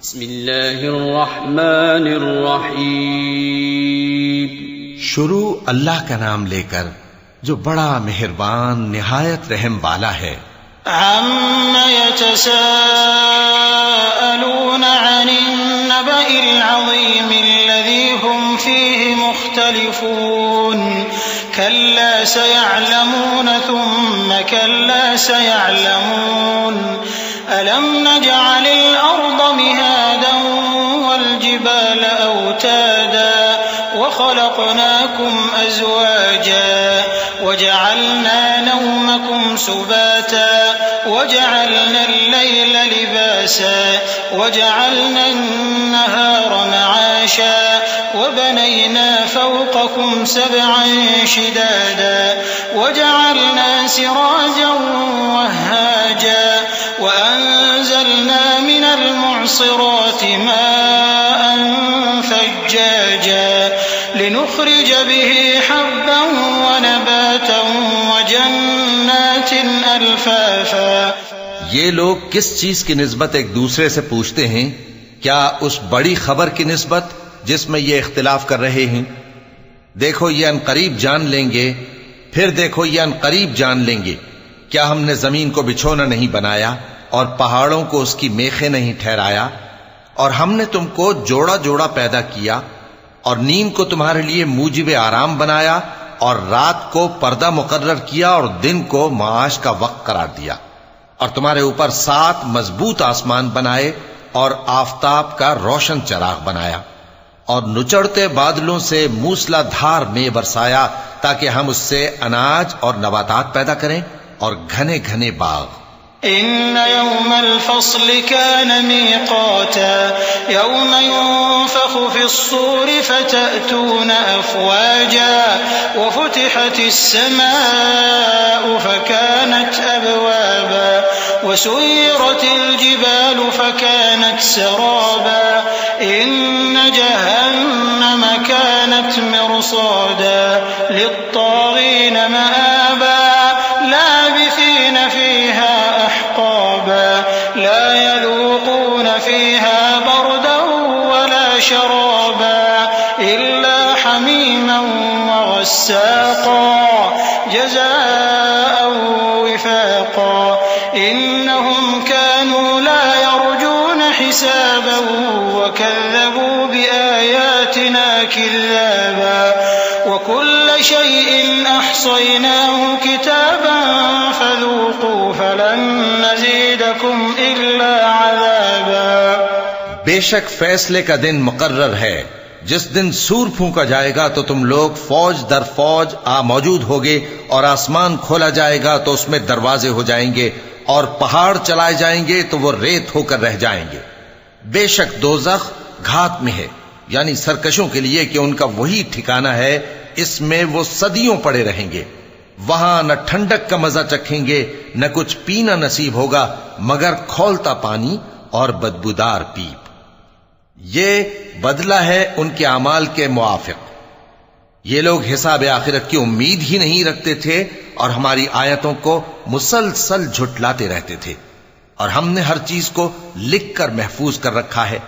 بسم اللہ الرحمن الرحیم. شروع اللہ کا نام لے کر جو بڑا مہربان نہایت رحم والا ہے. عَمَّ يَتَسَاءَلُونَ عَنِ النَّبَإِ الْعَظِيمِ الَّذِي هُمْ فِيهِ مُخْتَلِفُونَ كَلَّا سَيَعْلَمُونَ ثُمَّ كَلَّا سَيَعْلَمُونَ أَلَمْ نَجْعَلِ الْأَرْضَ مِهَادًا وَالْجِبَالَ أَوْتَادًا وَخَلَقْنَاكُمْ أَزْوَاجًا وَجَعَلْنَا نَوْمَكُمْ سُبَاتًا وَجَعَلْنَا اللَّيْلَ لِبَاسًا وَجَعَلْنَا النَّهَارَ مَعَاشًا وَبَنَيْنَا فَوْقَكُمْ سَبْعًا شِدَادًا وَجَعَلْنَا سِرَاجًا وَهَّاجًا وَأَنزَلْنَا مِنَ الْمُعْصِرَاتِ مَاءً ثَجَّاجًا لِنُخْرِجَ بِهِ حَبًّا وَنَبَاتًا وَجَنَّاتٍ أَلْفَافًا. یہ لوگ کس چیز کی نسبت ایک دوسرے سے پوچھتے ہیں؟ کیا اس بڑی خبر کی نسبت جس میں یہ اختلاف کر رہے ہیں؟ دیکھو یہ عنقریب جان لیں گے، پھر دیکھو یہ عنقریب جان لیں گے. کیا ہم نے زمین کو بچھونا نہیں بنایا اور پہاڑوں کو اس کی میخیں نہیں ٹھہرایا؟ اور ہم نے تم کو جوڑا جوڑا پیدا کیا اور نیند کو تمہارے لیے موجب آرام بنایا اور رات کو پردہ مقرر کیا اور دن کو معاش کا وقت قرار دیا، اور تمہارے اوپر 7 مضبوط آسمان بنائے اور آفتاب کا روشن چراغ بنایا، اور نچڑتے بادلوں سے موسلا دھار میں برسایا تاکہ ہم اس سے اناج اور نباتات پیدا کریں اور گھنے گھنے باغ. إن يوم الفصل كان ميقاتا يوم ينفخ في الصور فتأتون أفواجا وفتحت السماء فكانت أبوابا وسيرت الجبال فكانت سرابا إن جهنم كانت مرصادا للطاغين مآبا لابثين فيها أحقابا لا يذوقون فيها بردا ولا شرابا إلا حميما وغساقا جزاء وفاقا إنهم كانوا لا يرجون حسابا وكذبوا بآياتنا كذابا وكل شيء أحصيناه كتابا فذوقوا فلن نزيدكم إلا عذابا. بے شک فیصلے کا دن مقرر ہے، جس دن سور پھونکا جائے گا تو تم لوگ فوج در فوج موجود ہوگے، اور آسمان کھولا جائے گا تو اس میں دروازے ہو جائیں گے، اور پہاڑ چلائے جائیں گے تو وہ ریت ہو کر رہ جائیں گے. بے شک دوزخ گھات میں ہے، یعنی سرکشوں کے لیے کہ ان کا وہی ٹھکانہ ہے، اس میں وہ صدیوں پڑے رہیں گے. وہاں نہ ٹھنڈک کا مزہ چکھیں گے، نہ کچھ پینا نصیب ہوگا مگر کھولتا پانی اور بدبودار پیپ. یہ بدلہ ہے ان کے اعمال کے موافق. یہ لوگ حساب آخرت کی امید ہی نہیں رکھتے تھے اور ہماری آیتوں کو مسلسل جھٹلاتے رہتے تھے، اور ہم نے ہر چیز کو لکھ کر محفوظ کر رکھا ہے.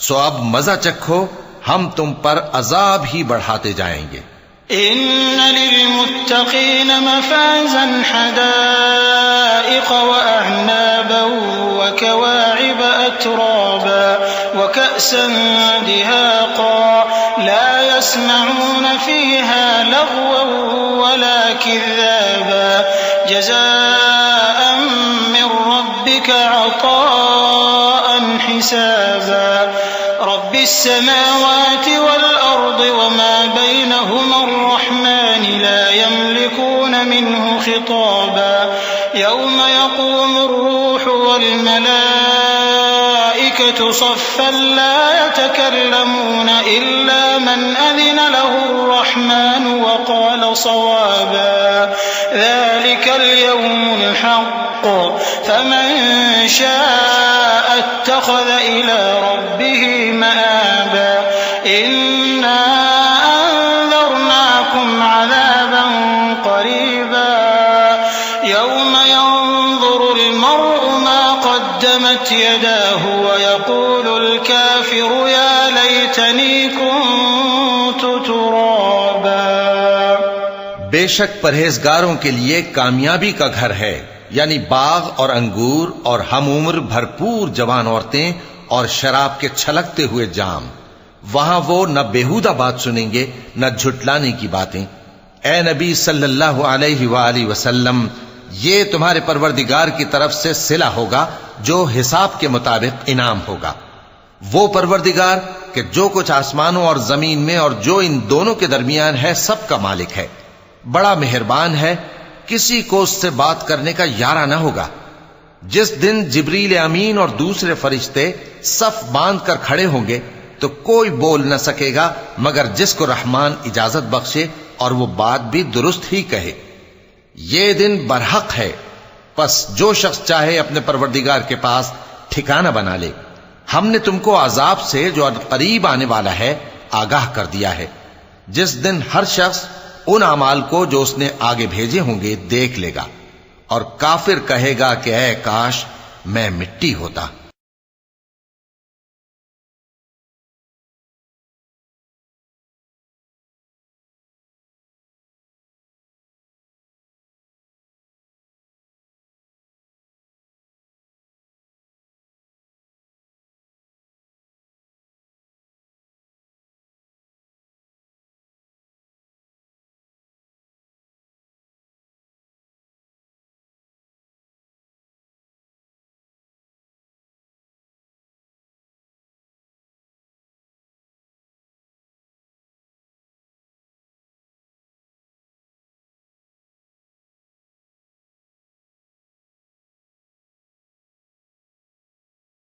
سو اب مزہ چکھو، ہم تم پر عذاب ہی بڑھاتے جائیں گے. إن للمتقين مفازا حدائق وأعنابا وكواعب أترابا وكأسا دهاقا لا يسمعون فيها لغوا ولا كذابا جزاء من ربك عطاء حسابا. رب السماوات والأرض وما بينهما الرحمن لا يملكون منه خطابا. يوم يقوم الروح والملائكة صفا لا يتكلمون إلا من أذن له الرحمن وقال صوابا. ذلك اليوم الحق فمن شاء اتخذ إلى ربه مآبا. إنا أنذرناكم عذابا قريبا يوم ينظر المرء ما قدمت يداه ويقول الكافر يا ليتني كنت ترابا۔ بے شک پرہیزگاروں کے لیے کامیابی کا گھر ہے، یعنی باغ اور انگور اور ہم عمر بھرپور جوان عورتیں اور شراب کے چھلکتے ہوئے جام۔ وہاں وہ نہ بیہودہ بات سنیں گے نہ جھٹلانے کی باتیں۔ اے نبی صلی اللہ علیہ وآلہ وسلم، یہ تمہارے پروردگار کی طرف سے صلہ ہوگا جو حساب کے مطابق انعام ہوگا۔ وہ پروردگار کہ جو کچھ آسمانوں اور زمین میں اور جو ان دونوں کے درمیان ہے سب کا مالک ہے، بڑا مہربان ہے، کسی کو اس سے بات کرنے کا یارہ نہ ہوگا۔ جس دن جبریل امین اور دوسرے فرشتے صف باندھ کر کھڑے ہوں گے تو کوئی بول نہ سکے گا مگر جس کو رحمان اجازت بخشے اور وہ بات بھی درست ہی کہے۔ یہ دن برحق ہے، پس جو شخص چاہے اپنے پروردگار کے پاس ٹھکانہ بنا لے۔ ہم نے تم کو عذاب سے جو قریب آنے والا ہے آگاہ کر دیا ہے، جس دن ہر شخص ان اعمال کو جو اس نے آگے بھیجے ہوں گے دیکھ لے گا، اور کافر کہے گا کہ اے کاش میں مٹی ہوتا۔